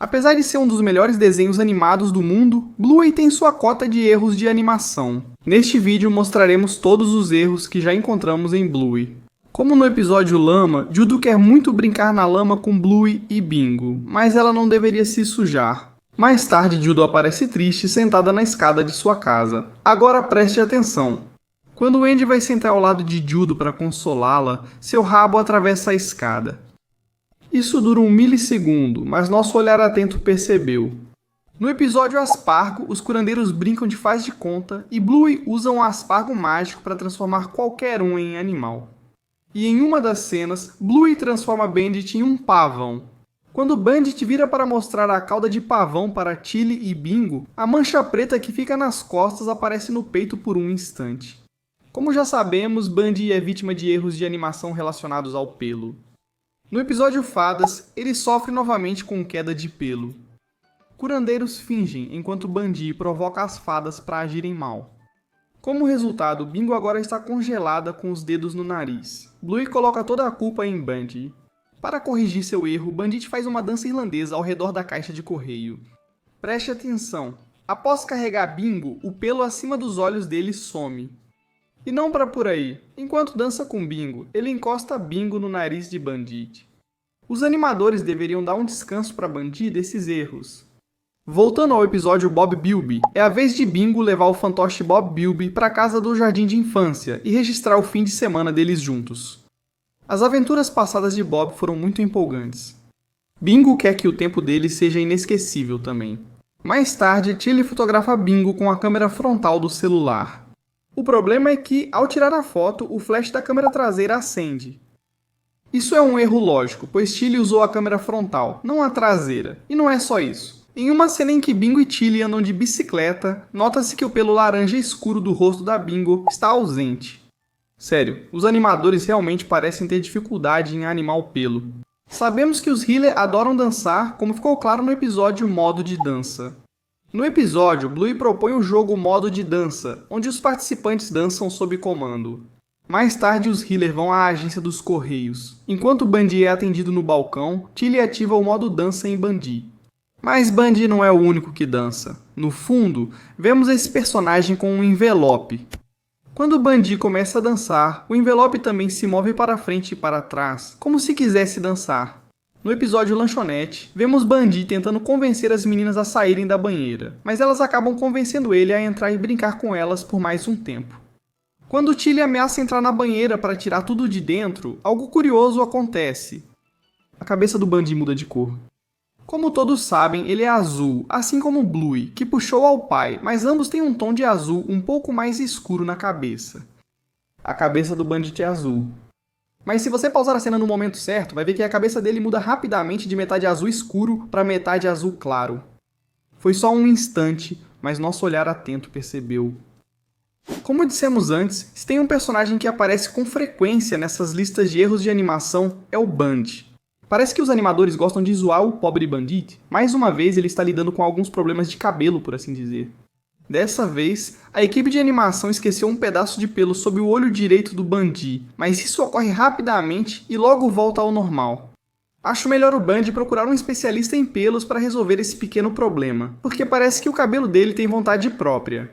Apesar de ser um dos melhores desenhos animados do mundo, Bluey tem sua cota de erros de animação. Neste vídeo mostraremos todos os erros que já encontramos em Bluey. Como no episódio Lama, Judo quer muito brincar na lama com Bluey e Bingo, mas ela não deveria se sujar. Mais tarde, Judo aparece triste sentada na escada de sua casa. Agora preste atenção. Quando Andy vai sentar ao lado de Judo para consolá-la, seu rabo atravessa a escada. Isso dura um milissegundo, mas nosso olhar atento percebeu. No episódio Aspargo, os curandeiros brincam de faz de conta e Bluey usa um aspargo mágico para transformar qualquer um em animal. E em uma das cenas, Bluey transforma Bandit em um pavão. Quando Bandit vira para mostrar a cauda de pavão para Tilly e Bingo, a mancha preta que fica nas costas aparece no peito por um instante. Como já sabemos, Bandit é vítima de erros de animação relacionados ao pelo. No episódio Fadas, ele sofre novamente com queda de pelo. Curandeiros fingem, enquanto Bandit provoca as fadas para agirem mal. Como resultado, Bingo agora está congelada com os dedos no nariz. Bluey coloca toda a culpa em Bandit. Para corrigir seu erro, Bandit faz uma dança irlandesa ao redor da caixa de correio. Preste atenção. Após carregar Bingo, o pelo acima dos olhos dele some. E não para por aí. Enquanto dança com Bingo, ele encosta Bingo no nariz de Bandit. Os animadores deveriam dar um descanso para Bandit desses erros. Voltando ao episódio Bob Bilby, é a vez de Bingo levar o fantoche Bob Bilby para a casa do jardim de infância e registrar o fim de semana deles juntos. As aventuras passadas de Bob foram muito empolgantes. Bingo quer que o tempo dele seja inesquecível também. Mais tarde, Tilly fotografa Bingo com a câmera frontal do celular. O problema é que, ao tirar a foto, o flash da câmera traseira acende. Isso é um erro lógico, pois Tilly usou a câmera frontal, não a traseira. E não é só isso. Em uma cena em que Bingo e Tilly andam de bicicleta, nota-se que o pelo laranja escuro do rosto da Bingo está ausente. Sério, os animadores realmente parecem ter dificuldade em animar o pelo. Sabemos que os Healer adoram dançar, como ficou claro no episódio Modo de Dança. No episódio, Bluey propõe o jogo Modo de Dança, onde os participantes dançam sob comando. Mais tarde, os Healer vão à agência dos Correios. Enquanto Bandit é atendido no balcão, Tilly ativa o modo dança em Bandit. Mas Bandit não é o único que dança. No fundo, vemos esse personagem com um envelope. Quando Bandit começa a dançar, o envelope também se move para frente e para trás, como se quisesse dançar. No episódio Lanchonete, vemos Bandit tentando convencer as meninas a saírem da banheira, mas elas acabam convencendo ele a entrar e brincar com elas por mais um tempo. Quando Tilly ameaça entrar na banheira para tirar tudo de dentro, algo curioso acontece. A cabeça do Bandit muda de cor. Como todos sabem, ele é azul, assim como Bluey, que puxou ao pai, mas ambos têm um tom de azul um pouco mais escuro na cabeça. A cabeça do Bandit é azul. Mas se você pausar a cena no momento certo, vai ver que a cabeça dele muda rapidamente de metade azul escuro para metade azul claro. Foi só um instante, mas nosso olhar atento percebeu. Como dissemos antes, se tem um personagem que aparece com frequência nessas listas de erros de animação, é o Bandit. Parece que os animadores gostam de zoar o pobre Bandit. Mais uma vez ele está lidando com alguns problemas de cabelo, por assim dizer. Dessa vez, a equipe de animação esqueceu um pedaço de pelo sob o olho direito do Bandit, mas isso ocorre rapidamente e logo volta ao normal. Acho melhor o Bandit procurar um especialista em pelos para resolver esse pequeno problema, porque parece que o cabelo dele tem vontade própria.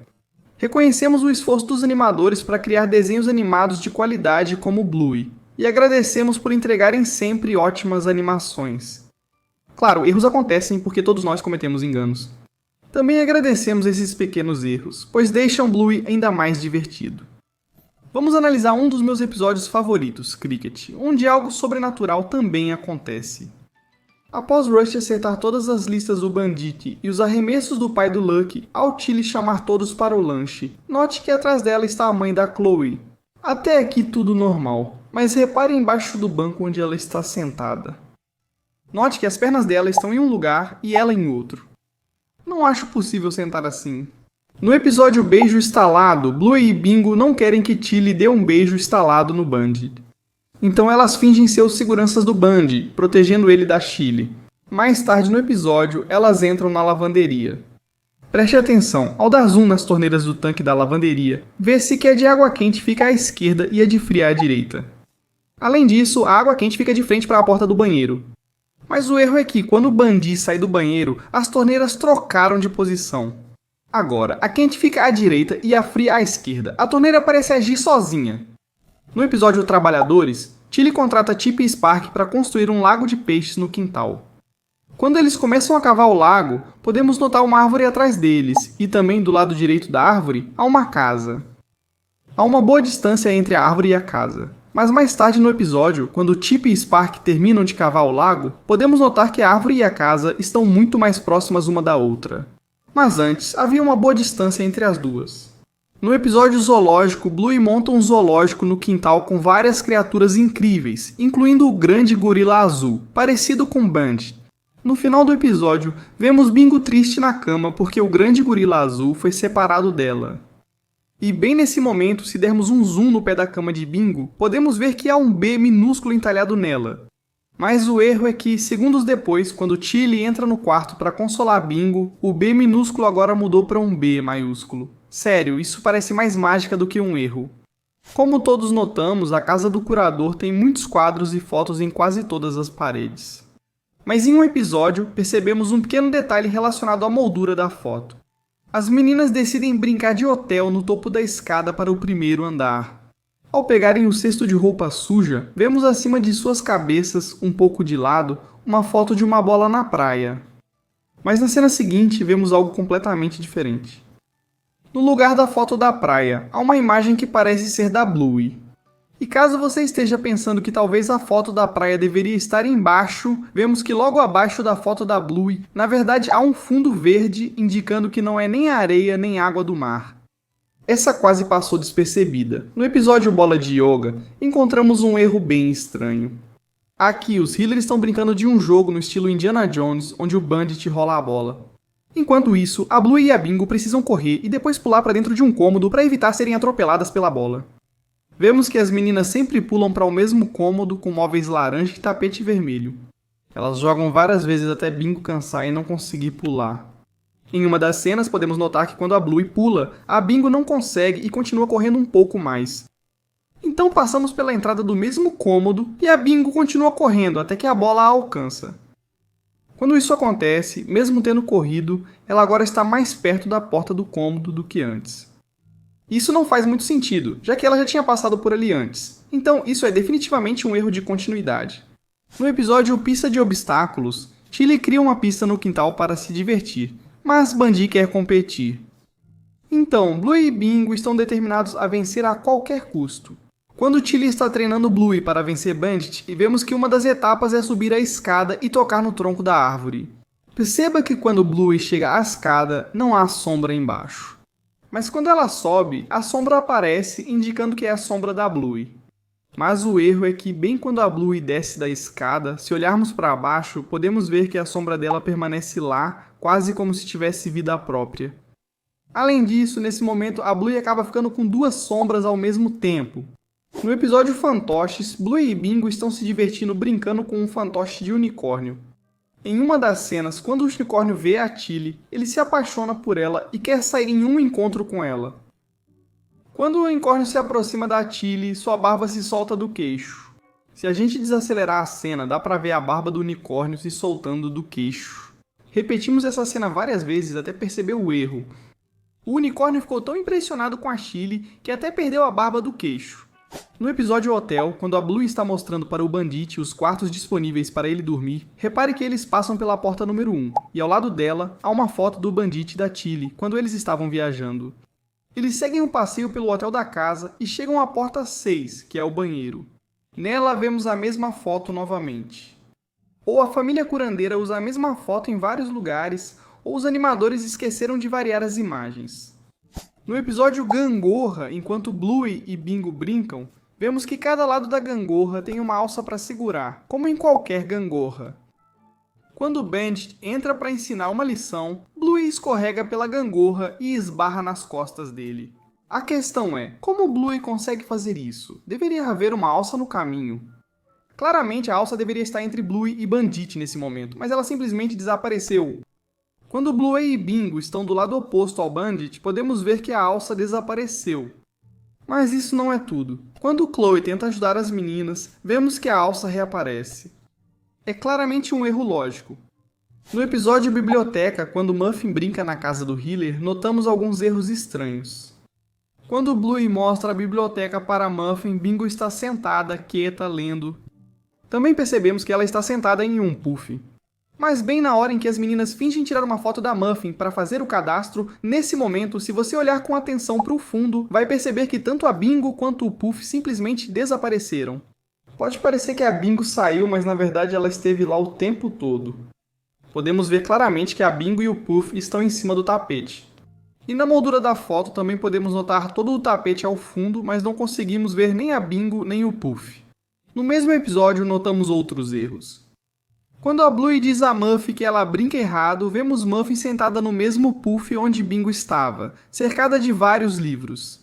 Reconhecemos o esforço dos animadores para criar desenhos animados de qualidade como Bluey, e agradecemos por entregarem sempre ótimas animações. Claro, erros acontecem porque todos nós cometemos enganos. Também agradecemos esses pequenos erros, pois deixam Bluey ainda mais divertido. Vamos analisar um dos meus episódios favoritos, Cricket, onde algo sobrenatural também acontece. Após Rusty acertar todas as listas do Bandit e os arremessos do pai do Lucky, ao Tilly chamar todos para o lanche, note que atrás dela está a mãe da Chloe. Até aqui tudo normal, mas repare embaixo do banco onde ela está sentada. Note que as pernas dela estão em um lugar e ela em outro. Não acho possível sentar assim. No episódio Beijo Estalado, Bluey e Bingo não querem que Tilly dê um beijo estalado no Bandit. Então elas fingem ser os seguranças do Bandit, protegendo ele da Tilly. Mais tarde no episódio, elas entram na lavanderia. Preste atenção, ao dar zoom nas torneiras do tanque da lavanderia, vê-se que a de água quente fica à esquerda e a de fria à direita. Além disso, a água quente fica de frente para a porta do banheiro. Mas o erro é que, quando o Bundy sai do banheiro, as torneiras trocaram de posição. Agora, a quente fica à direita e a fria à esquerda. A torneira parece agir sozinha. No episódio Trabalhadores, Tilly contrata Chip e Spark para construir um lago de peixes no quintal. Quando eles começam a cavar o lago, podemos notar uma árvore atrás deles, e também do lado direito da árvore, há uma casa. Há uma boa distância entre a árvore e a casa. Mas mais tarde no episódio, quando Chip e Spark terminam de cavar o lago, podemos notar que a árvore e a casa estão muito mais próximas uma da outra. Mas antes, havia uma boa distância entre as duas. No episódio Zoológico, Bluey monta um zoológico no quintal com várias criaturas incríveis, incluindo o grande gorila azul, parecido com Bundy. No final do episódio, vemos Bingo triste na cama porque o grande gorila azul foi separado dela. E bem nesse momento, se dermos um zoom no pé da cama de Bingo, podemos ver que há um B minúsculo entalhado nela. Mas o erro é que, segundos depois, quando Tilly entra no quarto para consolar Bingo, o B minúsculo agora mudou para um B maiúsculo. Sério, isso parece mais mágica do que um erro. Como todos notamos, a casa do curador tem muitos quadros e fotos em quase todas as paredes. Mas em um episódio, percebemos um pequeno detalhe relacionado à moldura da foto. As meninas decidem brincar de hotel no topo da escada para o primeiro andar. Ao pegarem o cesto de roupa suja, vemos acima de suas cabeças, um pouco de lado, uma foto de uma bola na praia. Mas na cena seguinte, vemos algo completamente diferente. No lugar da foto da praia, há uma imagem que parece ser da Bluey. E caso você esteja pensando que talvez a foto da praia deveria estar embaixo, vemos que logo abaixo da foto da Bluey, na verdade há um fundo verde indicando que não é nem areia nem água do mar. Essa quase passou despercebida. No episódio Bola de Yoga, encontramos um erro bem estranho. Aqui, os Healers estão brincando de um jogo no estilo Indiana Jones, onde o Bandit rola a bola. Enquanto isso, a Bluey e a Bingo precisam correr e depois pular para dentro de um cômodo para evitar serem atropeladas pela bola. Vemos que as meninas sempre pulam para o mesmo cômodo com móveis laranja e tapete vermelho. Elas jogam várias vezes até Bingo cansar e não conseguir pular. Em uma das cenas podemos notar que quando a Bluey pula, a Bingo não consegue e continua correndo um pouco mais. Então passamos pela entrada do mesmo cômodo e a Bingo continua correndo até que a bola a alcança. Quando isso acontece, mesmo tendo corrido, ela agora está mais perto da porta do cômodo do que antes. Isso não faz muito sentido, já que ela já tinha passado por ali antes. Então isso é definitivamente um erro de continuidade. No episódio Pista de Obstáculos, Tilly cria uma pista no quintal para se divertir, mas Bundy quer competir. Então, Bluey e Bingo estão determinados a vencer a qualquer custo. Quando Tilly está treinando Bluey para vencer Bandit, vemos que uma das etapas é subir a escada e tocar no tronco da árvore. Perceba que quando Bluey chega à escada, não há sombra embaixo. Mas quando ela sobe, a sombra aparece, indicando que é a sombra da Bluey. Mas o erro é que, bem quando a Bluey desce da escada, se olharmos para baixo, podemos ver que a sombra dela permanece lá, quase como se tivesse vida própria. Além disso, nesse momento, a Bluey acaba ficando com duas sombras ao mesmo tempo. No episódio Fantoches, Bluey e Bingo estão se divertindo brincando com um fantoche de unicórnio. Em uma das cenas, quando o unicórnio vê a Tilly, ele se apaixona por ela e quer sair em um encontro com ela. Quando o unicórnio se aproxima da Tilly, sua barba se solta do queixo. Se a gente desacelerar a cena, dá pra ver a barba do unicórnio se soltando do queixo. Repetimos essa cena várias vezes até perceber o erro. O unicórnio ficou tão impressionado com a Tilly que até perdeu a barba do queixo. No episódio Hotel, quando a Bluey está mostrando para o Bandit os quartos disponíveis para ele dormir, repare que eles passam pela porta número 1, e ao lado dela há uma foto do Bandit e da Tilly, quando eles estavam viajando. Eles seguem um passeio pelo hotel da casa e chegam à porta 6, que é o banheiro. Nela vemos a mesma foto novamente. Ou a família curandeira usa a mesma foto em vários lugares, ou os animadores esqueceram de variar as imagens. No episódio Gangorra, enquanto Bluey e Bingo brincam, vemos que cada lado da gangorra tem uma alça para segurar, como em qualquer gangorra. Quando Bandit entra para ensinar uma lição, Bluey escorrega pela gangorra e esbarra nas costas dele. A questão é, como Bluey consegue fazer isso? Deveria haver uma alça no caminho. Claramente a alça deveria estar entre Bluey e Bandit nesse momento, mas ela simplesmente desapareceu. Quando Bluey e Bingo estão do lado oposto ao Bandit, podemos ver que a alça desapareceu. Mas isso não é tudo. Quando Chloe tenta ajudar as meninas, vemos que a alça reaparece. É claramente um erro lógico. No episódio Biblioteca, quando Muffin brinca na casa do Healer, notamos alguns erros estranhos. Quando Bluey mostra a biblioteca para Muffin, Bingo está sentada, quieta, lendo. Também percebemos que ela está sentada em um puff. Mas bem na hora em que as meninas fingem tirar uma foto da Muffin para fazer o cadastro, nesse momento, se você olhar com atenção para o fundo, vai perceber que tanto a Bingo quanto o Puff simplesmente desapareceram. Pode parecer que a Bingo saiu, mas na verdade ela esteve lá o tempo todo. Podemos ver claramente que a Bingo e o Puff estão em cima do tapete. E na moldura da foto também podemos notar todo o tapete ao fundo, mas não conseguimos ver nem a Bingo nem o Puff. No mesmo episódio, notamos outros erros. Quando a Bluey diz a Muffy que ela brinca errado, vemos Muffy sentada no mesmo puff onde Bingo estava, cercada de vários livros.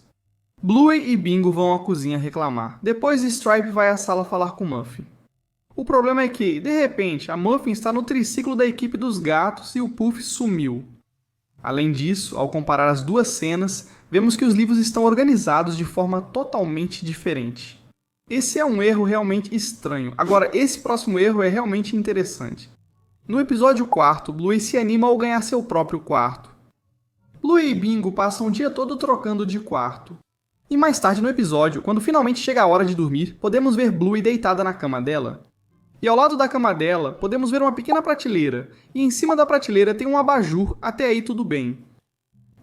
Bluey e Bingo vão à cozinha reclamar. Depois Stripe vai à sala falar com Muffy. O problema é que, de repente, a Muffin está no triciclo da equipe dos gatos e o Puff sumiu. Além disso, ao comparar as duas cenas, vemos que os livros estão organizados de forma totalmente diferente. Esse é um erro realmente estranho. Agora, esse próximo erro é realmente interessante. No episódio 4, Bluey se anima ao ganhar seu próprio quarto. Bluey e Bingo passam o dia todo trocando de quarto. E mais tarde no episódio, quando finalmente chega a hora de dormir, podemos ver Bluey deitada na cama dela. E ao lado da cama dela, podemos ver uma pequena prateleira, e em cima da prateleira tem um abajur, até aí tudo bem.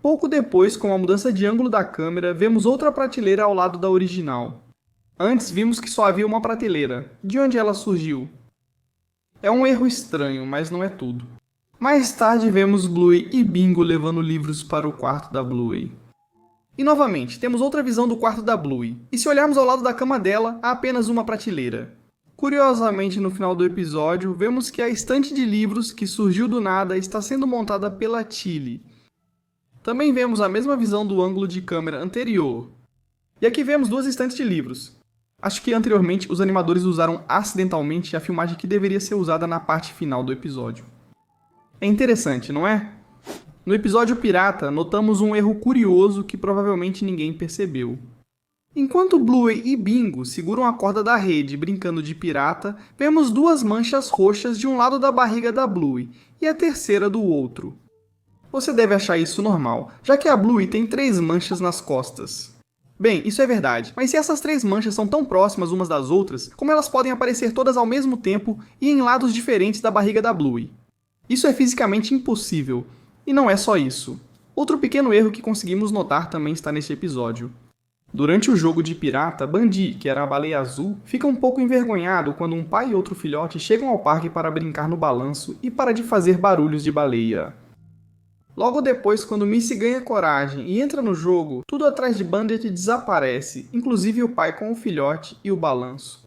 Pouco depois, com a mudança de ângulo da câmera, vemos outra prateleira ao lado da original. Antes vimos que só havia uma prateleira. De onde ela surgiu? É um erro estranho, mas não é tudo. Mais tarde vemos Bluey e Bingo levando livros para o quarto da Bluey. E novamente, temos outra visão do quarto da Bluey. E se olharmos ao lado da cama dela, há apenas uma prateleira. Curiosamente, no final do episódio, vemos que a estante de livros que surgiu do nada está sendo montada pela Tilly. Também vemos a mesma visão do ângulo de câmera anterior. E aqui vemos duas estantes de livros. Acho que anteriormente os animadores usaram acidentalmente a filmagem que deveria ser usada na parte final do episódio. É interessante, não é? No episódio Pirata, notamos um erro curioso que provavelmente ninguém percebeu. Enquanto Bluey e Bingo seguram a corda da rede brincando de pirata, vemos duas manchas roxas de um lado da barriga da Bluey e a terceira do outro. Você deve achar isso normal, já que a Bluey tem 3 manchas nas costas. Bem, isso é verdade, mas se essas 3 manchas são tão próximas umas das outras, como elas podem aparecer todas ao mesmo tempo e em lados diferentes da barriga da Bluey? Isso é fisicamente impossível. E não é só isso. Outro pequeno erro que conseguimos notar também está neste episódio. Durante o jogo de pirata, Bandi, que era a baleia azul, fica um pouco envergonhado quando um pai e outro filhote chegam ao parque para brincar no balanço e para de fazer barulhos de baleia. Logo depois, quando Missy ganha coragem e entra no jogo, tudo atrás de Bandit desaparece, inclusive o pai com o filhote e o balanço.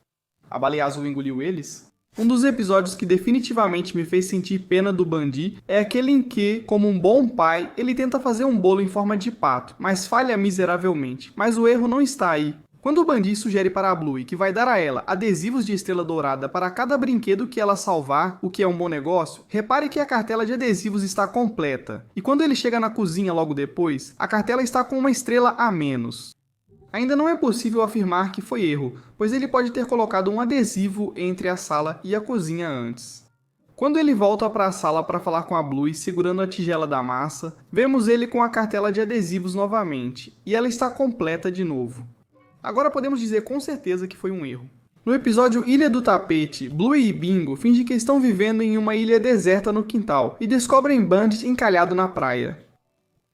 A baleia azul engoliu eles? Um dos episódios que definitivamente me fez sentir pena do Bandi é aquele em que, como um bom pai, ele tenta fazer um bolo em forma de pato, mas falha miseravelmente. Mas o erro não está aí. Quando o Bandi sugere para a Bluey que vai dar a ela adesivos de estrela dourada para cada brinquedo que ela salvar, o que é um bom negócio, repare que a cartela de adesivos está completa. E quando ele chega na cozinha logo depois, a cartela está com uma estrela a menos. Ainda não é possível afirmar que foi erro, pois ele pode ter colocado um adesivo entre a sala e a cozinha antes. Quando ele volta para a sala para falar com a Bluey segurando a tigela da massa, vemos ele com a cartela de adesivos novamente, e ela está completa de novo. Agora podemos dizer com certeza que foi um erro. No episódio Ilha do Tapete, Bluey e Bingo fingem que estão vivendo em uma ilha deserta no quintal e descobrem Bandit encalhado na praia.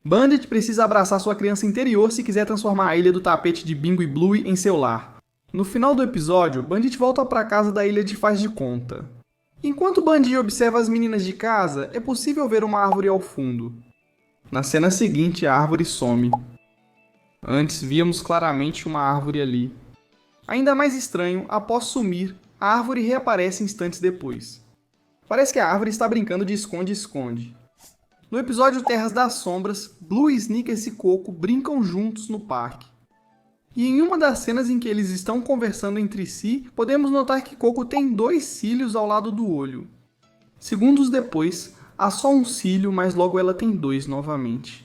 Bandit precisa abraçar sua criança interior se quiser transformar a Ilha do Tapete de Bingo e Bluey em seu lar. No final do episódio, Bandit volta para casa da ilha de faz de conta. Enquanto Bandit observa as meninas de casa, é possível ver uma árvore ao fundo. Na cena seguinte, a árvore some. Antes, víamos claramente uma árvore ali. Ainda mais estranho, após sumir, a árvore reaparece instantes depois. Parece que a árvore está brincando de esconde-esconde. No episódio Terras das Sombras, Blue, Snickers e Coco brincam juntos no parque. E em uma das cenas em que eles estão conversando entre si, podemos notar que Coco tem 2 cílios ao lado do olho. Segundos depois, há só um cílio, mas logo ela tem 2 novamente.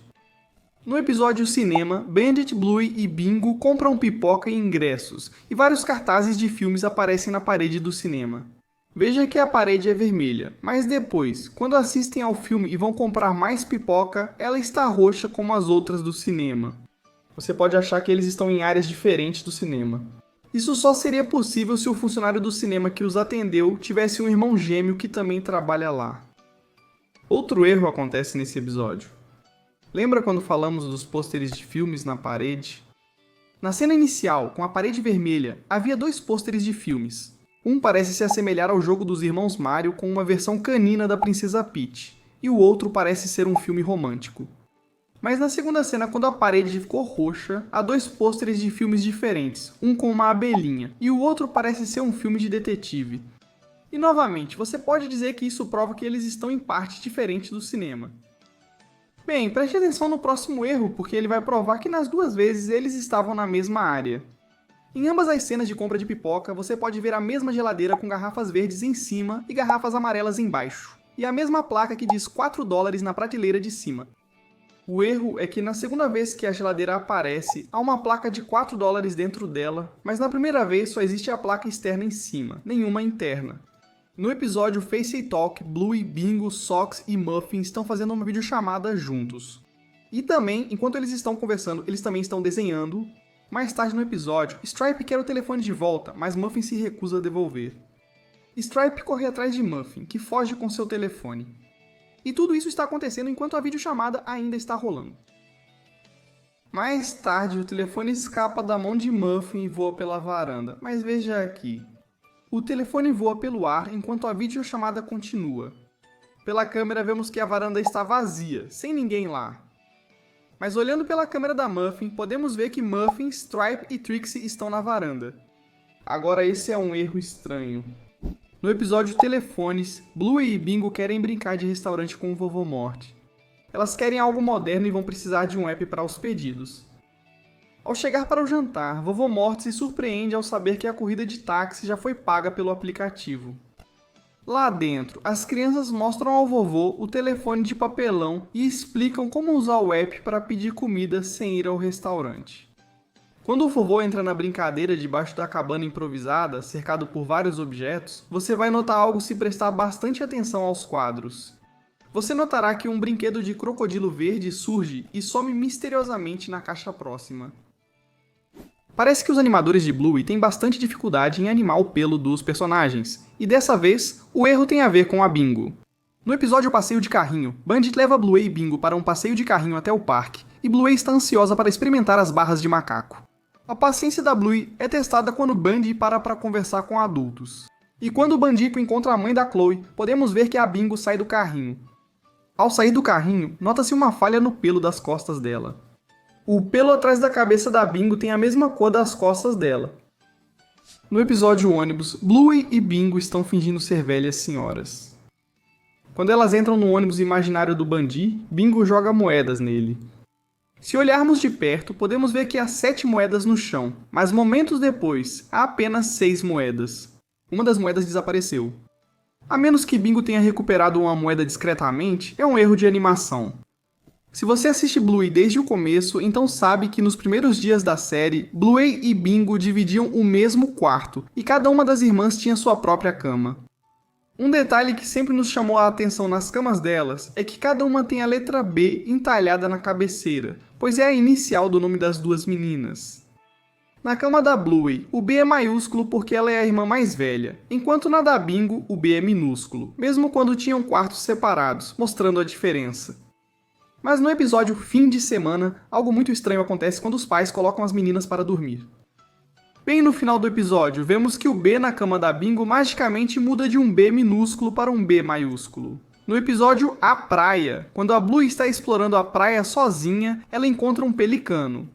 No episódio Cinema, Bandit, Bluey e Bingo compram pipoca e ingressos, e vários cartazes de filmes aparecem na parede do cinema. Veja que a parede é vermelha, mas depois, quando assistem ao filme e vão comprar mais pipoca, ela está roxa como as outras do cinema. Você pode achar que eles estão em áreas diferentes do cinema. Isso só seria possível se o funcionário do cinema que os atendeu tivesse um irmão gêmeo que também trabalha lá. Outro erro acontece nesse episódio. Lembra quando falamos dos pôsteres de filmes na parede? Na cena inicial, com a parede vermelha, havia 2 pôsteres de filmes. Um parece se assemelhar ao jogo dos irmãos Mario com uma versão canina da Princesa Peach, e o outro parece ser um filme romântico. Mas na segunda cena, quando a parede ficou roxa, há 2 pôsteres de filmes diferentes, um com uma abelhinha, e o outro parece ser um filme de detetive. E novamente, você pode dizer que isso prova que eles estão em parte diferente do cinema. Bem, preste atenção no próximo erro, porque ele vai provar que nas 2 vezes eles estavam na mesma área. Em ambas as cenas de compra de pipoca, você pode ver a mesma geladeira com garrafas verdes em cima e garrafas amarelas embaixo, e a mesma placa que diz $4 na prateleira de cima. O erro é que na segunda vez que a geladeira aparece, há uma placa de $4 dentro dela, mas na primeira vez só existe a placa externa em cima, nenhuma interna. No episódio Face Talk, Bluey, Bingo, Sox e Muffin estão fazendo uma videochamada juntos. E também, enquanto eles estão conversando, eles também estão desenhando. Mais tarde no episódio, Stripe quer o telefone de volta, mas Muffin se recusa a devolver. Stripe corre atrás de Muffin, que foge com seu telefone. E tudo isso está acontecendo enquanto a videochamada ainda está rolando. Mais tarde, o telefone escapa da mão de Muffin e voa pela varanda, mas veja aqui. O telefone voa pelo ar enquanto a videochamada continua. Pela câmera vemos que a varanda está vazia, sem ninguém lá. Mas olhando pela câmera da Muffin, podemos ver que Muffin, Stripe e Trixie estão na varanda. Agora esse é um erro estranho. No episódio Telefones, Bluey e Bingo querem brincar de restaurante com o Vovô Morte. Elas querem algo moderno e vão precisar de um app para os pedidos. Ao chegar para o jantar, Vovô Morte se surpreende ao saber que a corrida de táxi já foi paga pelo aplicativo. Lá dentro, as crianças mostram ao vovô o telefone de papelão e explicam como usar o app para pedir comida sem ir ao restaurante. Quando o vovô entra na brincadeira debaixo da cabana improvisada, cercado por vários objetos, você vai notar algo se prestar bastante atenção aos quadros. Você notará que um brinquedo de crocodilo verde surge e some misteriosamente na caixa próxima. Parece que os animadores de Bluey têm bastante dificuldade em animar o pelo dos personagens, e dessa vez, o erro tem a ver com a Bingo. No episódio Passeio de Carrinho, Bandit leva Bluey e Bingo para um passeio de carrinho até o parque, e Bluey está ansiosa para experimentar as barras de macaco. A paciência da Bluey é testada quando Bandy para conversar com adultos. E quando o Bandico encontra a mãe da Chloe, podemos ver que a Bingo sai do carrinho. Ao sair do carrinho, nota-se uma falha no pelo das costas dela. O pelo atrás da cabeça da Bingo tem a mesma cor das costas dela. No episódio ônibus, Bluey e Bingo estão fingindo ser velhas senhoras. Quando elas entram no ônibus imaginário do Bandy, Bingo joga moedas nele. Se olharmos de perto, podemos ver que há 7 moedas no chão, mas momentos depois, há apenas 6 moedas. Uma das moedas desapareceu. A menos que Bingo tenha recuperado uma moeda discretamente, é um erro de animação. Se você assiste Bluey desde o começo, então sabe que nos primeiros dias da série, Bluey e Bingo dividiam o mesmo quarto, e cada uma das irmãs tinha sua própria cama. Um detalhe que sempre nos chamou a atenção nas camas delas é que cada uma tem a letra B entalhada na cabeceira, pois é a inicial do nome das 2 meninas. Na cama da Bluey, o B é maiúsculo porque ela é a irmã mais velha, enquanto na da Bingo, o B é minúsculo, mesmo quando tinham quartos separados, mostrando a diferença. Mas no episódio Fim de Semana, algo muito estranho acontece quando os pais colocam as meninas para dormir. Bem no final do episódio, vemos que o B na cama da Bingo magicamente muda de um B minúsculo para um B maiúsculo. No episódio A Praia, quando a Bluey está explorando a praia sozinha, ela encontra um pelicano.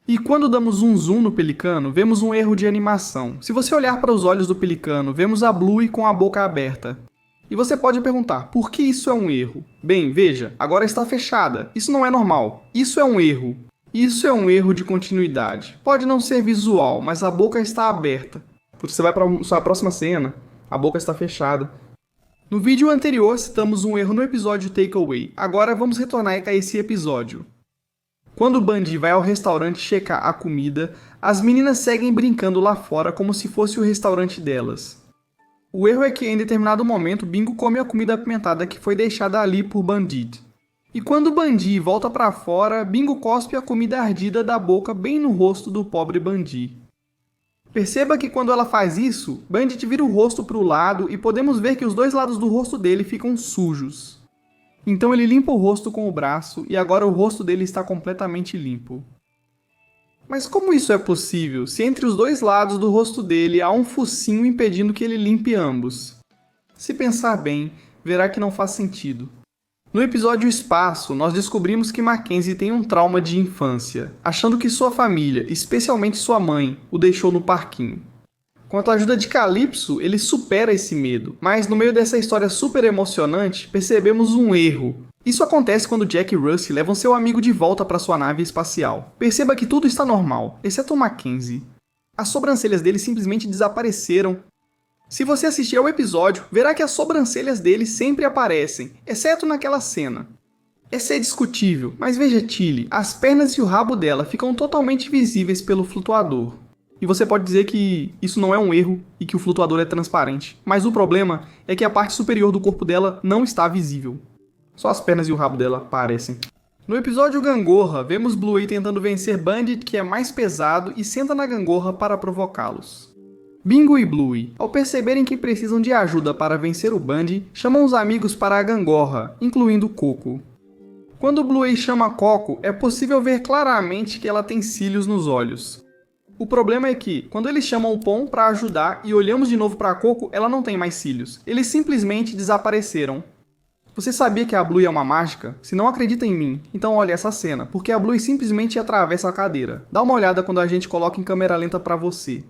E quando damos um zoom no pelicano, vemos um erro de animação. Se você olhar para os olhos do pelicano, vemos a Bluey com a boca aberta. E você pode perguntar, por que isso é um erro? Bem, veja, agora está fechada. Isso não é normal. Isso é um erro. Isso é um erro de continuidade. Pode não ser visual, mas a boca está aberta. Você vai para a próxima cena, a boca está fechada. No vídeo anterior, citamos um erro no episódio Takeaway. Agora vamos retornar a esse episódio. Quando o Bandy vai ao restaurante checar a comida, as meninas seguem brincando lá fora como se fosse o restaurante delas. O erro é que em determinado momento Bingo come a comida apimentada que foi deixada ali por Bandit. E quando Bandit volta pra fora, Bingo cospe a comida ardida da boca bem no rosto do pobre Bandit. Perceba que quando ela faz isso, Bandit vira o rosto pro lado e podemos ver que os dois lados do rosto dele ficam sujos. Então ele limpa o rosto com o braço e agora o rosto dele está completamente limpo. Mas como isso é possível, se entre os dois lados do rosto dele há um focinho impedindo que ele limpe ambos? Se pensar bem, verá que não faz sentido. No episódio Espaço, nós descobrimos que Mackenzie tem um trauma de infância, achando que sua família, especialmente sua mãe, o deixou no parquinho. Com a ajuda de Calypso, ele supera esse medo, mas no meio dessa história super emocionante, percebemos um erro. Isso acontece quando Jack e Rusty levam seu amigo de volta para sua nave espacial. Perceba que tudo está normal, exceto Mackenzie. As sobrancelhas dele simplesmente desapareceram. Se você assistir ao episódio, verá que as sobrancelhas dele sempre aparecem, exceto naquela cena. Essa é discutível, mas veja Tilly, as pernas e o rabo dela ficam totalmente visíveis pelo flutuador. E você pode dizer que isso não é um erro e que o flutuador é transparente, mas o problema é que a parte superior do corpo dela não está visível. Só as pernas e o rabo dela aparecem. No episódio Gangorra, vemos Bluey tentando vencer Bandit, que é mais pesado, e senta na gangorra para provocá-los. Bingo e Bluey, ao perceberem que precisam de ajuda para vencer o Bandit, chamam os amigos para a gangorra, incluindo Coco. Quando Bluey chama Coco, é possível ver claramente que ela tem cílios nos olhos. O problema é que, quando eles chamam o Pom para ajudar e olhamos de novo para Coco, ela não tem mais cílios. Eles simplesmente desapareceram. Você sabia que a Bluey é uma mágica? Se não acredita em mim, então olhe essa cena, porque a Bluey simplesmente atravessa a cadeira. Dá uma olhada quando a gente coloca em câmera lenta para você.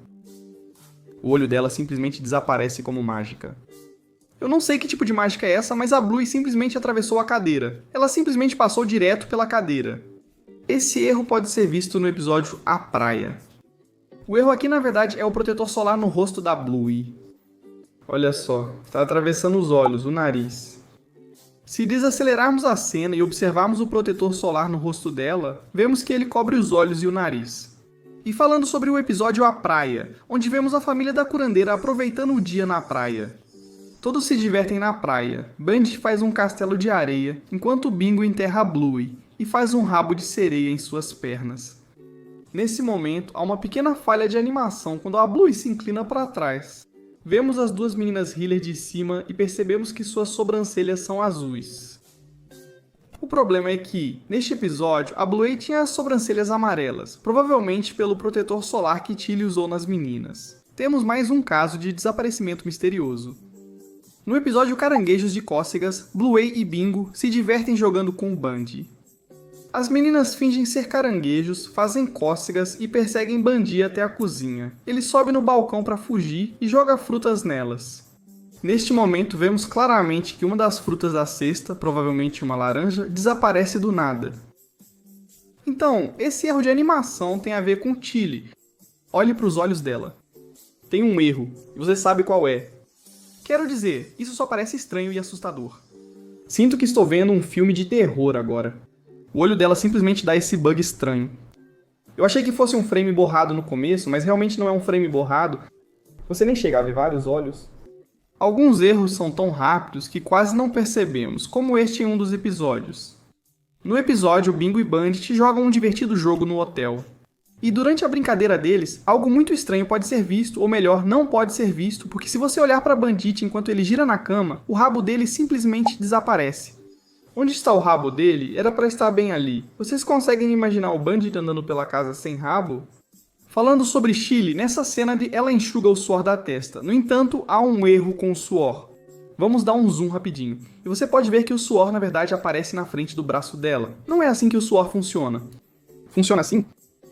O olho dela simplesmente desaparece como mágica. Eu não sei que tipo de mágica é essa, mas a Bluey simplesmente atravessou a cadeira. Ela simplesmente passou direto pela cadeira. Esse erro pode ser visto no episódio A Praia. O erro aqui, na verdade, é o protetor solar no rosto da Bluey. Olha só, está atravessando os olhos, o nariz. Se desacelerarmos a cena e observarmos o protetor solar no rosto dela, vemos que ele cobre os olhos e o nariz. E falando sobre o episódio A Praia, onde vemos a família da curandeira aproveitando o dia na praia. Todos se divertem na praia. Bandit faz um castelo de areia, enquanto Bingo enterra a Bluey e faz um rabo de sereia em suas pernas. Nesse momento, há uma pequena falha de animação quando a Bluey se inclina para trás. Vemos as duas meninas Healer de cima e percebemos que suas sobrancelhas são azuis. O problema é que, neste episódio, a Bluey tinha as sobrancelhas amarelas, provavelmente pelo protetor solar que Tilly usou nas meninas. Temos mais um caso de desaparecimento misterioso. No episódio Caranguejos de Cócegas, Bluey e Bingo se divertem jogando com o Bandit. As meninas fingem ser caranguejos, fazem cócegas e perseguem Bandit até a cozinha. Ele sobe no balcão para fugir e joga frutas nelas. Neste momento, vemos claramente que uma das frutas da cesta, provavelmente uma laranja, desaparece do nada. Então, esse erro de animação tem a ver com Tilly. Olhe para os olhos dela. Tem um erro, e você sabe qual é. Quero dizer, isso só parece estranho e assustador. Sinto que estou vendo um filme de terror agora. O olho dela simplesmente dá esse bug estranho. Eu achei que fosse um frame borrado no começo, mas realmente não é um frame borrado. Você nem chega a ver vários olhos. Alguns erros são tão rápidos que quase não percebemos, como este em um dos episódios. No episódio, Bingo e Bandit jogam um divertido jogo no hotel. E durante a brincadeira deles, algo muito estranho pode ser visto, ou melhor, não pode ser visto, porque se você olhar para Bandit enquanto ele gira na cama, o rabo dele simplesmente desaparece. Onde está o rabo dele? Era para estar bem ali. Vocês conseguem imaginar o Bandit andando pela casa sem rabo? Falando sobre Chile, nessa cena ela enxuga o suor da testa. No entanto, há um erro com o suor. Vamos dar um zoom rapidinho. E você pode ver que o suor, na verdade, aparece na frente do braço dela. Não é assim que o suor funciona. Funciona assim?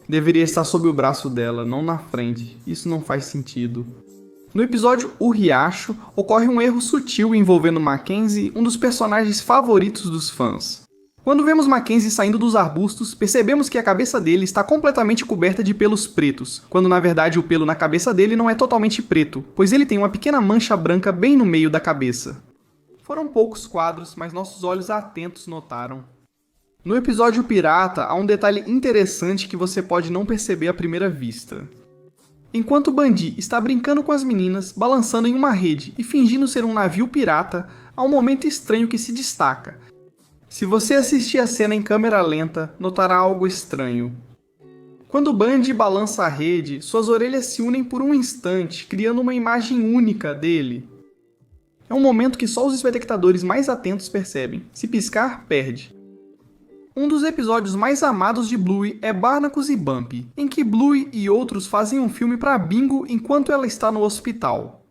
Deveria estar sob o braço dela, não na frente. Isso não faz sentido. No episódio O Riacho, ocorre um erro sutil envolvendo Mackenzie, um dos personagens favoritos dos fãs. Quando vemos Mackenzie saindo dos arbustos, percebemos que a cabeça dele está completamente coberta de pelos pretos, quando na verdade o pelo na cabeça dele não é totalmente preto, pois ele tem uma pequena mancha branca bem no meio da cabeça. Foram poucos quadros, mas nossos olhos atentos notaram. No episódio Pirata, há um detalhe interessante que você pode não perceber à primeira vista. Enquanto Bundy está brincando com as meninas, balançando em uma rede e fingindo ser um navio pirata, há um momento estranho que se destaca. Se você assistir a cena em câmera lenta, notará algo estranho. Quando Bundy balança a rede, suas orelhas se unem por um instante, criando uma imagem única dele. É um momento que só os espectadores mais atentos percebem. Se piscar, perde. Um dos episódios mais amados de Bluey é Barnacles e Bumpy, em que Bluey e outros fazem um filme para Bingo enquanto ela está no hospital.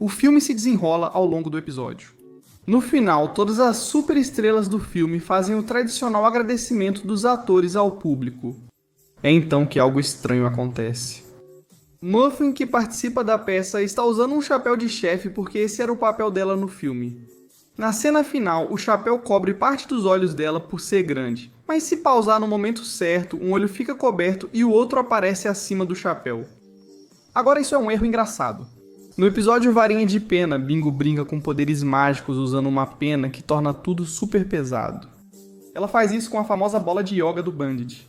O filme se desenrola ao longo do episódio. No final, todas as superestrelas do filme fazem o tradicional agradecimento dos atores ao público. É então que algo estranho acontece. Muffin, que participa da peça, está usando um chapéu de chefe porque esse era o papel dela no filme. Na cena final, o chapéu cobre parte dos olhos dela por ser grande, mas se pausar no momento certo, um olho fica coberto e o outro aparece acima do chapéu. Agora isso é um erro engraçado. No episódio Varinha de Pena, Bingo brinca com poderes mágicos usando uma pena que torna tudo super pesado. Ela faz isso com a famosa bola de yoga do Bandit.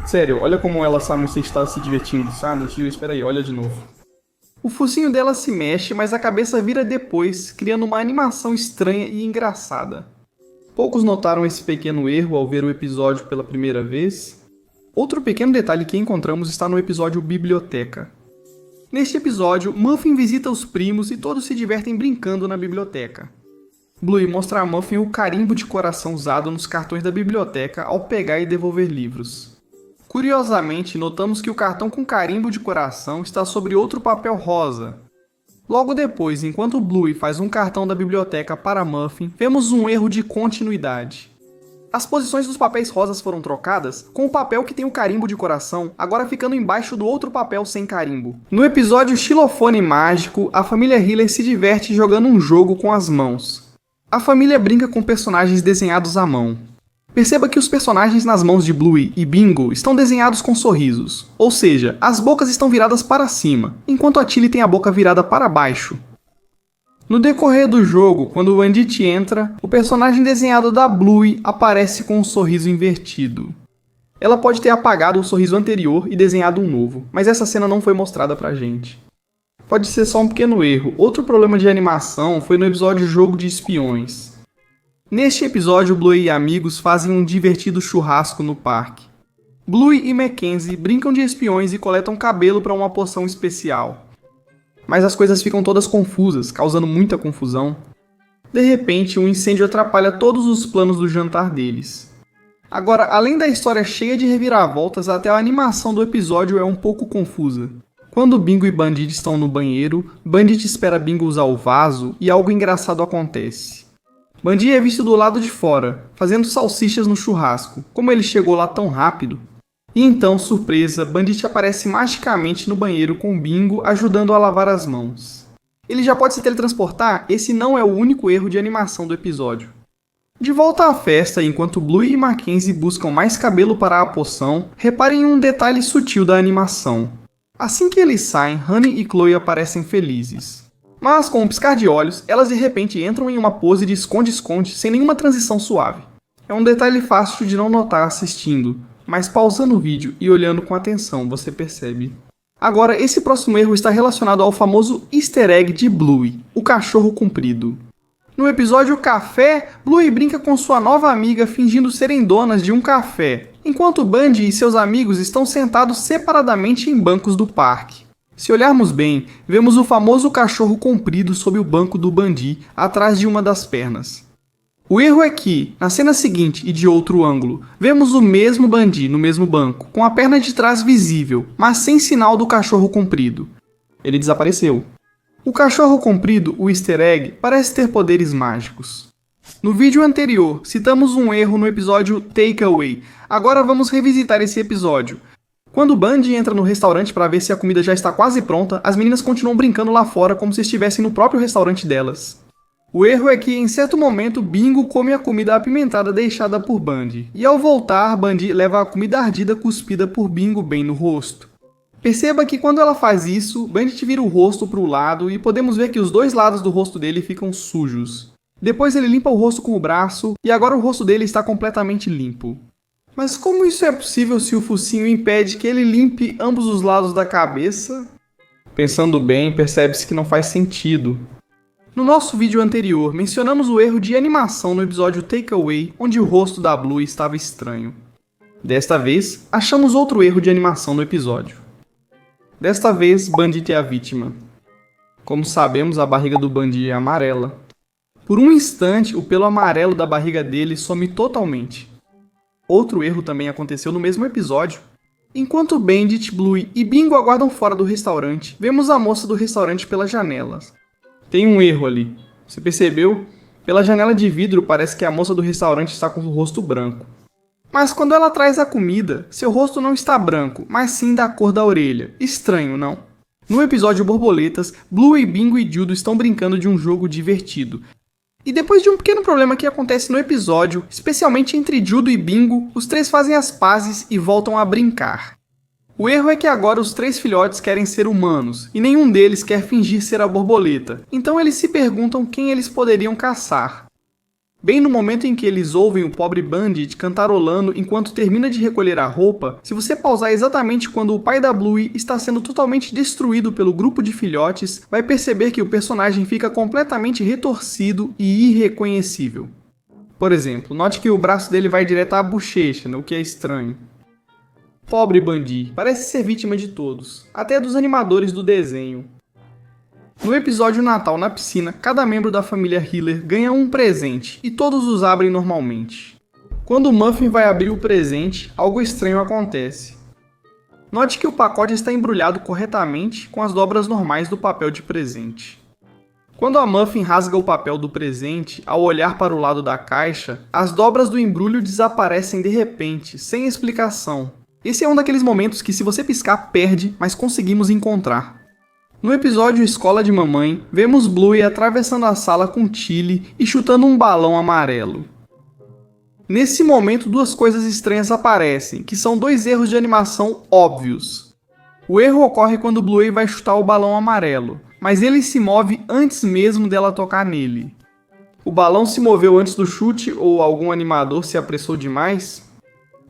Sério, olha como ela sabe se está se divertindo, sabe? Tio, espera aí, olha de novo. O focinho dela se mexe, mas a cabeça vira depois, criando uma animação estranha e engraçada. Poucos notaram esse pequeno erro ao ver o episódio pela primeira vez. Outro pequeno detalhe que encontramos está no episódio Biblioteca. Neste episódio, Muffin visita os primos e todos se divertem brincando na biblioteca. Bluey mostra a Muffin o carimbo de coração usado nos cartões da biblioteca ao pegar e devolver livros. Curiosamente, notamos que o cartão com carimbo de coração está sobre outro papel rosa. Logo depois, enquanto Bluey faz um cartão da biblioteca para Muffin, vemos um erro de continuidade. As posições dos papéis rosas foram trocadas, com o papel que tem o carimbo de coração agora ficando embaixo do outro papel sem carimbo. No episódio Xilofone Mágico, a família Hiller se diverte jogando um jogo com as mãos. A família brinca com personagens desenhados à mão. Perceba que os personagens nas mãos de Bluey e Bingo estão desenhados com sorrisos, ou seja, as bocas estão viradas para cima, enquanto a Tilly tem a boca virada para baixo. No decorrer do jogo, quando o Bandit entra, o personagem desenhado da Bluey aparece com um sorriso invertido. Ela pode ter apagado o sorriso anterior e desenhado um novo, mas essa cena não foi mostrada pra gente. Pode ser só um pequeno erro. Outro problema de animação foi no episódio Jogo de Espiões. Neste episódio, Bluey e amigos fazem um divertido churrasco no parque. Bluey e Mackenzie brincam de espiões e coletam cabelo para uma poção especial. Mas as coisas ficam todas confusas, causando muita confusão. De repente, um incêndio atrapalha todos os planos do jantar deles. Agora, além da história cheia de reviravoltas, até a animação do episódio é um pouco confusa. Quando Bingo e Bandit estão no banheiro, Bandit espera Bingo usar o vaso e algo engraçado acontece. Bandit é visto do lado de fora, fazendo salsichas no churrasco, como ele chegou lá tão rápido. E então, surpresa, Bandit aparece magicamente no banheiro com Bingo ajudando a lavar as mãos. Ele já pode se teletransportar? Esse não é o único erro de animação do episódio. De volta à festa, enquanto Bluey e Mackenzie buscam mais cabelo para a poção, reparem em um detalhe sutil da animação. Assim que eles saem, Honey e Chloe aparecem felizes. Mas, com um piscar de olhos, elas de repente entram em uma pose de esconde-esconde sem nenhuma transição suave. É um detalhe fácil de não notar assistindo, mas pausando o vídeo e olhando com atenção você percebe. Agora, esse próximo erro está relacionado ao famoso easter egg de Bluey, o cachorro comprido. No episódio Café, Bluey brinca com sua nova amiga fingindo serem donas de um café, enquanto Bundy e seus amigos estão sentados separadamente em bancos do parque. Se olharmos bem, vemos o famoso cachorro comprido sob o banco do Bundy, atrás de uma das pernas. O erro é que, na cena seguinte e de outro ângulo, vemos o mesmo Bundy no mesmo banco, com a perna de trás visível, mas sem sinal do cachorro comprido. Ele desapareceu. O cachorro comprido, o easter egg, parece ter poderes mágicos. No vídeo anterior, citamos um erro no episódio Takeaway. Agora vamos revisitar esse episódio. Quando Bundy entra no restaurante para ver se a comida já está quase pronta, as meninas continuam brincando lá fora como se estivessem no próprio restaurante delas. O erro é que, em certo momento, Bingo come a comida apimentada deixada por Bundy, e ao voltar, Bundy leva a comida ardida cuspida por Bingo bem no rosto. Perceba que quando ela faz isso, Bandit vira o rosto para o lado e podemos ver que os dois lados do rosto dele ficam sujos. Depois ele limpa o rosto com o braço e agora o rosto dele está completamente limpo. Mas como isso é possível se o focinho impede que ele limpe ambos os lados da cabeça? Pensando bem, percebe-se que não faz sentido. No nosso vídeo anterior, mencionamos o erro de animação no episódio Takeaway, onde o rosto da Bluey estava estranho. Desta vez, achamos outro erro de animação no episódio. Desta vez, Bandit é a vítima. Como sabemos, a barriga do Bandit é amarela. Por um instante, o pelo amarelo da barriga dele some totalmente. Outro erro também aconteceu no mesmo episódio. Enquanto Bandit, Bluey e Bingo aguardam fora do restaurante, vemos a moça do restaurante pelas janelas. Tem um erro ali. Você percebeu? Pela janela de vidro parece que a moça do restaurante está com o rosto branco. Mas quando ela traz a comida, seu rosto não está branco, mas sim da cor da orelha. Estranho, não? No episódio Borboletas, Bluey, Bingo e Judo estão brincando de um jogo divertido. E depois de um pequeno problema que acontece no episódio, especialmente entre Judo e Bingo, os três fazem as pazes e voltam a brincar. O erro é que agora os três filhotes querem ser humanos, e nenhum deles quer fingir ser a borboleta, então eles se perguntam quem eles poderiam caçar. Bem no momento em que eles ouvem o pobre Bandit cantarolando enquanto termina de recolher a roupa, se você pausar exatamente quando o pai da Bluey está sendo totalmente destruído pelo grupo de filhotes, vai perceber que o personagem fica completamente retorcido e irreconhecível. Por exemplo, note que o braço dele vai direto à bochecha, o que é estranho. Pobre Bandit, parece ser vítima de todos, até dos animadores do desenho. No episódio Natal na piscina, cada membro da família Hiller ganha um presente, e todos os abrem normalmente. Quando Muffin vai abrir o presente, algo estranho acontece. Note que o pacote está embrulhado corretamente com as dobras normais do papel de presente. Quando a Muffin rasga o papel do presente, ao olhar para o lado da caixa, as dobras do embrulho desaparecem de repente, sem explicação. Esse é um daqueles momentos que se você piscar, perde, mas conseguimos encontrar. No episódio Escola de Mamãe, vemos Bluey atravessando a sala com Tilly e chutando um balão amarelo. Nesse momento, duas coisas estranhas aparecem, que são dois erros de animação óbvios. O erro ocorre quando Bluey vai chutar o balão amarelo, mas ele se move antes mesmo dela tocar nele. O balão se moveu antes do chute ou algum animador se apressou demais?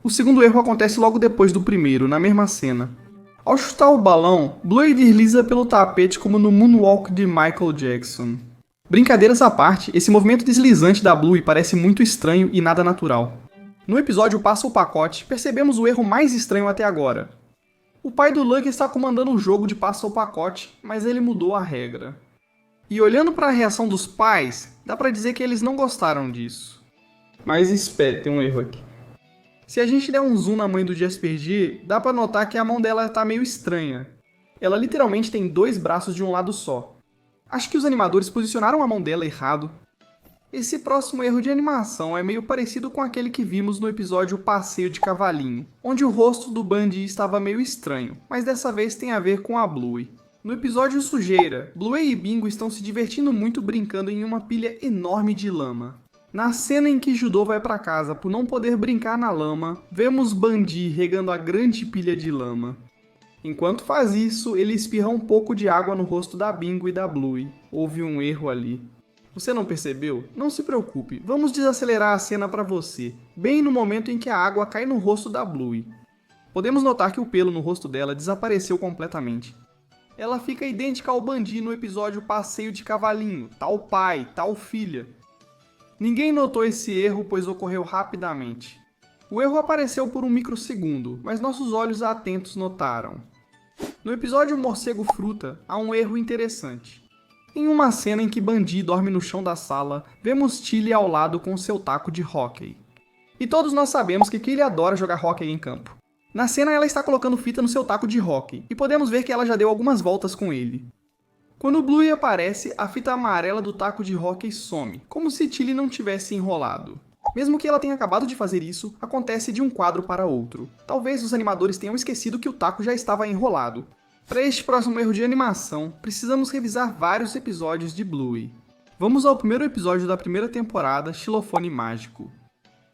O segundo erro acontece logo depois do primeiro, na mesma cena. Ao chutar o balão, Bluey desliza pelo tapete como no Moonwalk de Michael Jackson. Brincadeiras à parte, esse movimento deslizante da Bluey parece muito estranho e nada natural. No episódio Passa o Pacote, percebemos o erro mais estranho até agora. O pai do Lucky está comandando o jogo de Passa o Pacote, mas ele mudou a regra. E olhando para a reação dos pais, dá para dizer que eles não gostaram disso. Mas espere, tem um erro aqui. Se a gente der um zoom na mãe do Jasper G, dá pra notar que a mão dela tá meio estranha. Ela literalmente tem dois braços de um lado só. Acho que os animadores posicionaram a mão dela errado. Esse próximo erro de animação é meio parecido com aquele que vimos no episódio Passeio de Cavalinho, onde o rosto do Bandit estava meio estranho, mas dessa vez tem a ver com a Bluey. No episódio Sujeira, Bluey e Bingo estão se divertindo muito brincando em uma pilha enorme de lama. Na cena em que Judô vai para casa por não poder brincar na lama, vemos Bandit regando a grande pilha de lama. Enquanto faz isso, ele espirra um pouco de água no rosto da Bingo e da Bluey. Houve um erro ali. Você não percebeu? Não se preocupe, vamos desacelerar a cena para você, bem no momento em que a água cai no rosto da Bluey. Podemos notar que o pelo no rosto dela desapareceu completamente. Ela fica idêntica ao Bandit no episódio Passeio de Cavalinho, tal pai, tal filha. Ninguém notou esse erro, pois ocorreu rapidamente. O erro apareceu por um microsegundo, mas nossos olhos atentos notaram. No episódio Morcego Fruta, há um erro interessante. Em uma cena em que Bandit dorme no chão da sala, vemos Tilly ao lado com seu taco de hóquei. E todos nós sabemos que Tilly adora jogar hóquei em campo. Na cena ela está colocando fita no seu taco de hóquei, e podemos ver que ela já deu algumas voltas com ele. Quando Bluey aparece, a fita amarela do taco de hóquei some, como se Tilly não tivesse enrolado. Mesmo que ela tenha acabado de fazer isso, acontece de um quadro para outro. Talvez os animadores tenham esquecido que o taco já estava enrolado. Para este próximo erro de animação, precisamos revisar vários episódios de Bluey. Vamos ao primeiro episódio da primeira temporada, Xilofone Mágico.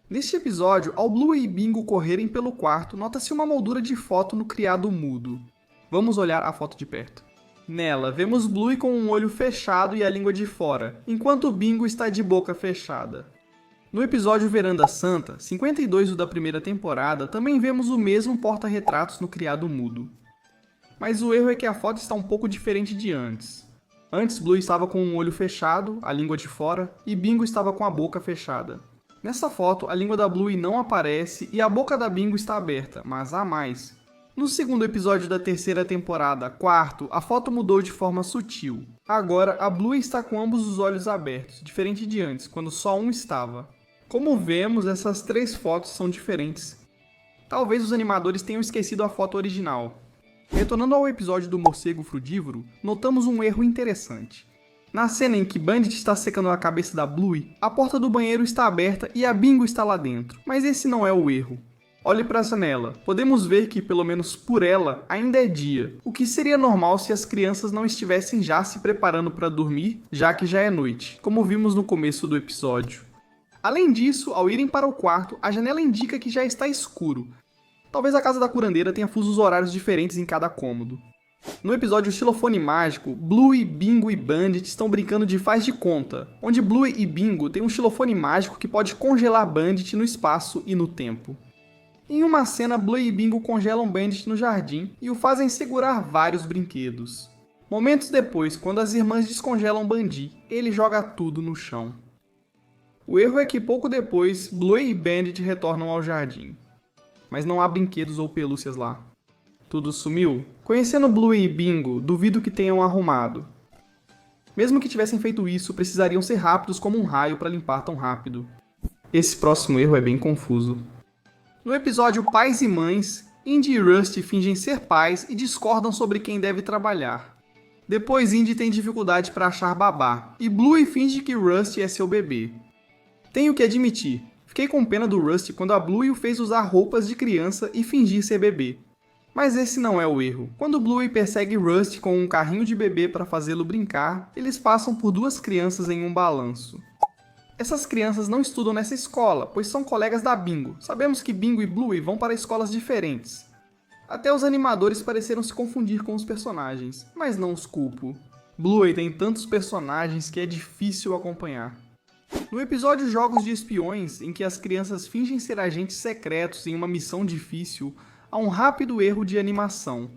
Neste episódio, ao Bluey e Bingo correrem pelo quarto, nota-se uma moldura de foto no criado mudo. Vamos olhar a foto de perto. Nela, vemos Bluey com um olho fechado e a língua de fora, enquanto Bingo está de boca fechada. No episódio Veranda Santa, 52 do da primeira temporada, também vemos o mesmo porta-retratos no criado mudo. Mas o erro é que a foto está um pouco diferente de antes. Antes, Bluey estava com um olho fechado, a língua de fora, e Bingo estava com a boca fechada. Nessa foto, a língua da Bluey não aparece e a boca da Bingo está aberta, mas há mais. No segundo episódio da terceira temporada, quarto, a foto mudou de forma sutil. Agora, a Bluey está com ambos os olhos abertos, diferente de antes, quando só um estava. Como vemos, essas 3 fotos são diferentes. Talvez os animadores tenham esquecido a foto original. Retornando ao episódio do morcego frudívoro, notamos um erro interessante. Na cena em que Bandit está secando a cabeça da Bluey, a porta do banheiro está aberta e a Bingo está lá dentro. Mas esse não é o erro. Olhe para a janela. Podemos ver que, pelo menos por ela, ainda é dia, o que seria normal se as crianças não estivessem já se preparando para dormir, já que já é noite, como vimos no começo do episódio. Além disso, ao irem para o quarto, a janela indica que já está escuro. Talvez a casa da curandeira tenha fusos horários diferentes em cada cômodo. No episódio Xilofone Mágico, Bluey, Bingo e Bandit estão brincando de faz de conta, onde Bluey e Bingo têm um xilofone mágico que pode congelar Bandit no espaço e no tempo. Em uma cena, Bluey e Bingo congelam Bandit no jardim e o fazem segurar vários brinquedos. Momentos depois, quando as irmãs descongelam Bandit, ele joga tudo no chão. O erro é que pouco depois, Bluey e Bandit retornam ao jardim. Mas não há brinquedos ou pelúcias lá. Tudo sumiu? Conhecendo Bluey e Bingo, duvido que tenham arrumado. Mesmo que tivessem feito isso, precisariam ser rápidos como um raio para limpar tão rápido. Esse próximo erro é bem confuso. No episódio Pais e Mães, Indy e Rusty fingem ser pais e discordam sobre quem deve trabalhar. Depois Indy tem dificuldade para achar babá, e Bluey finge que Rusty é seu bebê. Tenho que admitir, fiquei com pena do Rusty quando a Bluey o fez usar roupas de criança e fingir ser bebê. Mas esse não é o erro. Quando Bluey persegue Rusty com um carrinho de bebê para fazê-lo brincar, eles passam por 2 crianças em um balanço. Essas crianças não estudam nessa escola, pois são colegas da Bingo. Sabemos que Bingo e Bluey vão para escolas diferentes. Até os animadores pareceram se confundir com os personagens, mas não os culpo. Bluey tem tantos personagens que é difícil acompanhar. No episódio Jogos de Espiões, em que as crianças fingem ser agentes secretos em uma missão difícil, há um rápido erro de animação.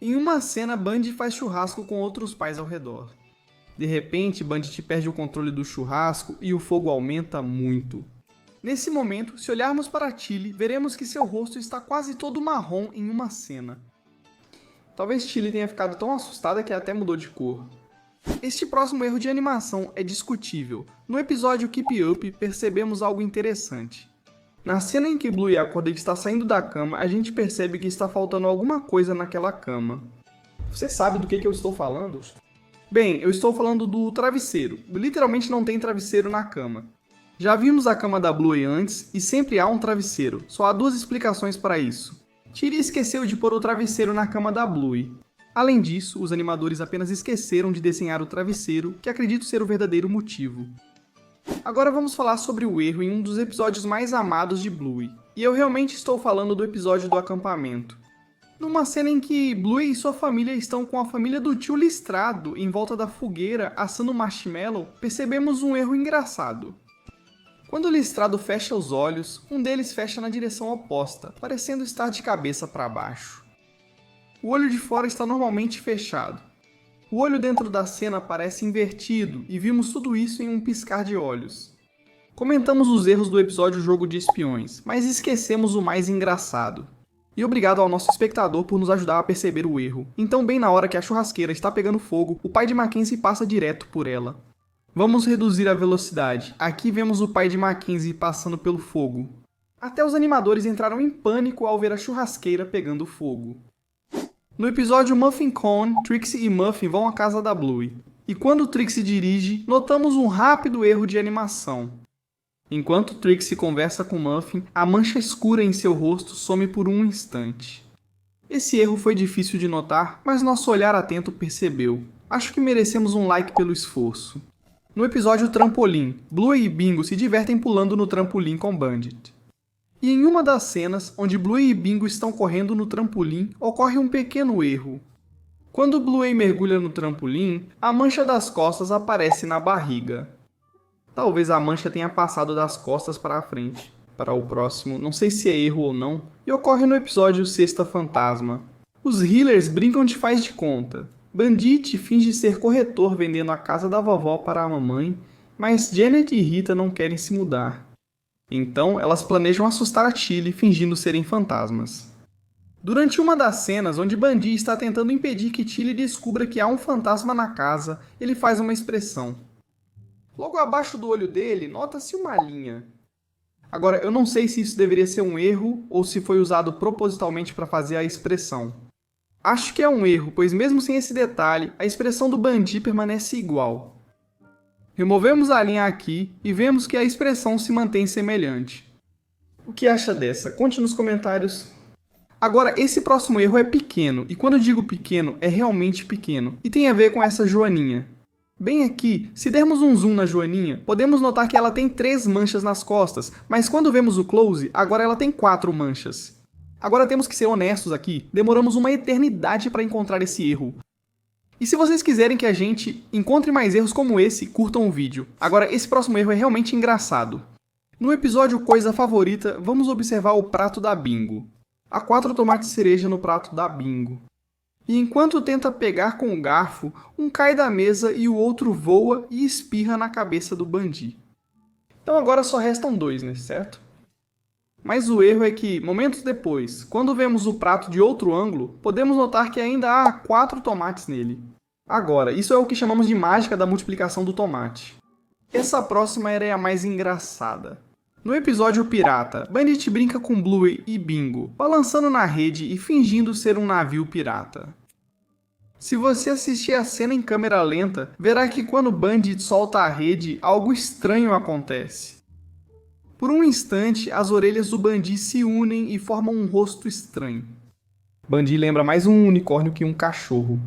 Em uma cena, Bandit faz churrasco com outros pais ao redor. De repente, Bandit perde o controle do churrasco e o fogo aumenta muito. Nesse momento, se olharmos para Tilly, veremos que seu rosto está quase todo marrom em uma cena. Talvez Tilly tenha ficado tão assustada que até mudou de cor. Este próximo erro de animação é discutível. No episódio Keep Up, percebemos algo interessante. Na cena em que Bluey acorda e está saindo da cama, a gente percebe que está faltando alguma coisa naquela cama. Você sabe do que eu estou falando? Bem, eu estou falando do travesseiro. Literalmente não tem travesseiro na cama. Já vimos a cama da Bluey antes e sempre há um travesseiro. Só há 2 explicações para isso. Tilly esqueceu de pôr o travesseiro na cama da Bluey. Além disso, os animadores apenas esqueceram de desenhar o travesseiro, que acredito ser o verdadeiro motivo. Agora vamos falar sobre o erro em um dos episódios mais amados de Bluey. E eu realmente estou falando do episódio do acampamento. Numa cena em que Bluey e sua família estão com a família do tio Listrado em volta da fogueira assando marshmallow, percebemos um erro engraçado. Quando o Listrado fecha os olhos, um deles fecha na direção oposta, parecendo estar de cabeça para baixo. O olho de fora está normalmente fechado. O olho dentro da cena parece invertido e vimos tudo isso em um piscar de olhos. Comentamos os erros do episódio Jogo de Espiões, mas esquecemos o mais engraçado. E obrigado ao nosso espectador por nos ajudar a perceber o erro. Então, bem na hora que a churrasqueira está pegando fogo, o pai de Mackenzie passa direto por ela. Vamos reduzir a velocidade. Aqui vemos o pai de Mackenzie passando pelo fogo. Até os animadores entraram em pânico ao ver a churrasqueira pegando fogo. No episódio Muffin Cone, Trixie e Muffin vão à casa da Bluey. E quando Trixie dirige, notamos um rápido erro de animação. Enquanto Trixie conversa com Muffin, a mancha escura em seu rosto some por um instante. Esse erro foi difícil de notar, mas nosso olhar atento percebeu. Acho que merecemos um like pelo esforço. No episódio Trampolim, Bluey e Bingo se divertem pulando no trampolim com Bandit. E em uma das cenas, onde Bluey e Bingo estão correndo no trampolim, ocorre um pequeno erro. Quando Bluey mergulha no trampolim, a mancha das costas aparece na barriga. Talvez a mancha tenha passado das costas para a frente, para o próximo, não sei se é erro ou não, e ocorre no episódio Sexta Fantasma. Os healers brincam de faz de conta. Bandit finge ser corretor vendendo a casa da vovó para a mamãe, mas Janet e Rita não querem se mudar. Então, elas planejam assustar a Tilly fingindo serem fantasmas. Durante uma das cenas onde Bandit está tentando impedir que Tilly descubra que há um fantasma na casa, ele faz uma expressão. Logo abaixo do olho dele, nota-se uma linha. Agora, eu não sei se isso deveria ser um erro ou se foi usado propositalmente para fazer a expressão. Acho que é um erro, pois mesmo sem esse detalhe, a expressão do Bandit permanece igual. Removemos a linha aqui e vemos que a expressão se mantém semelhante. O que acha dessa? Conte nos comentários. Agora, esse próximo erro é pequeno, e quando eu digo pequeno, é realmente pequeno, e tem a ver com essa joaninha. Bem aqui, se dermos um zoom na joaninha, podemos notar que ela tem 3 manchas nas costas, mas quando vemos o close, agora ela tem 4 manchas. Agora temos que ser honestos aqui, demoramos uma eternidade para encontrar esse erro. E se vocês quiserem que a gente encontre mais erros como esse, curtam o vídeo. Agora, esse próximo erro é realmente engraçado. No episódio Coisa Favorita, vamos observar o prato da Bingo. Há 4 tomates cereja no prato da Bingo. E enquanto tenta pegar com o garfo, um cai da mesa e o outro voa e espirra na cabeça do Bandit. Então agora só restam 2, né, certo? Mas o erro é que, momentos depois, quando vemos o prato de outro ângulo, podemos notar que ainda há 4 tomates nele. Agora, isso é o que chamamos de mágica da multiplicação do tomate. Essa próxima era a mais engraçada. No episódio Pirata, Bandit brinca com Bluey e Bingo, balançando na rede e fingindo ser um navio pirata. Se você assistir a cena em câmera lenta, verá que quando Bandit solta a rede, algo estranho acontece. Por um instante, as orelhas do Bandit se unem e formam um rosto estranho. Bandit lembra mais um unicórnio que um cachorro.